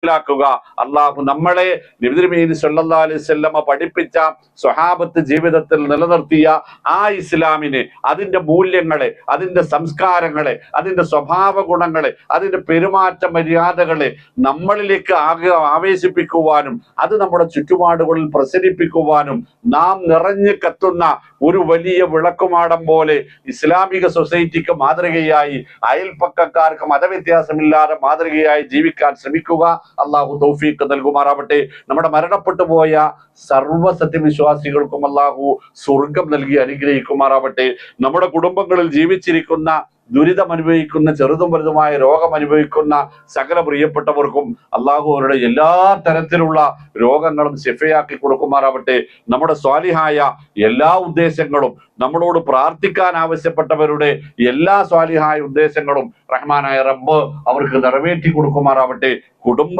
മനസ്സിലാക്കുക. അള്ളാഹു നമ്മളെ നബി തിരുമേനി സല്ലല്ലാഹു അലൈഹി വസല്ലമ പഠിപ്പിച്ച സ്വഹാബത്ത് ജീവിതത്തിൽ നിലനിർത്തിയ ആ ഇസ്ലാമിനെ, അതിന്റെ മൂല്യങ്ങളെ, അതിന്റെ സംസ്കാരങ്ങളെ, അതിന്റെ സ്വഭാവ ഗുണങ്ങളെ, അതിന്റെ പെരുമാറ്റ മര്യാദകളെ നമ്മളിലേക്ക് ആവേശിപ്പിക്കുവാനും അത് നമ്മുടെ ചുറ്റുപാടുകളിൽ പ്രസരിപ്പിക്കുവാനും നാം നിറഞ്ഞു കത്തുന്ന ഒരു വലിയ വിളക്കുമാടം പോലെ ഇസ്ലാമിക സൊസൈറ്റിക്ക് മാതൃകയായി, അയൽപ്പക്കക്കാർക്ക് മതവ്യത്യാസമില്ലാതെ മാതൃകയായി ജീവിക്കാൻ ശ്രമിക്കുക. അള്ളാഹു തൗഫീഖ് നൽകുമാറാവട്ടെ. നമ്മുടെ മരണപ്പെട്ടു പോയ സർവ്വ സത്യവിശ്വാസികൾക്കും അള്ളാഹു സ്വർഗം നൽകി അനുഗ്രഹിക്കുമാറാവട്ടെ. നമ്മുടെ കുടുംബങ്ങളിൽ ജീവിച്ചിരിക്കുന്ന ദുരിതം അനുഭവിക്കുന്ന, ചെറുതും വലുതുമായ രോഗം അനുഭവിക്കുന്ന സകല പ്രിയപ്പെട്ടവർക്കും അള്ളാഹു അവരുടെ എല്ലാ തരത്തിലുള്ള രോഗങ്ങളും ശിഫയാക്കി കൊടുക്കുമാറാവട്ടെ. നമ്മുടെ സ്വാലിഹായ എല്ലാ ഉദ്ദേശങ്ങളും, നമ്മളോട് പ്രാർത്ഥിക്കാൻ ആവശ്യപ്പെട്ടവരുടെ എല്ലാ സ്വാലിഹായ ഉദ്ദേശങ്ങളും റഹ്മാനായ റബ്ബ് അവർക്ക് നിറവേറ്റി കൊടുക്കുമാറാവട്ടെ. കുടുംബ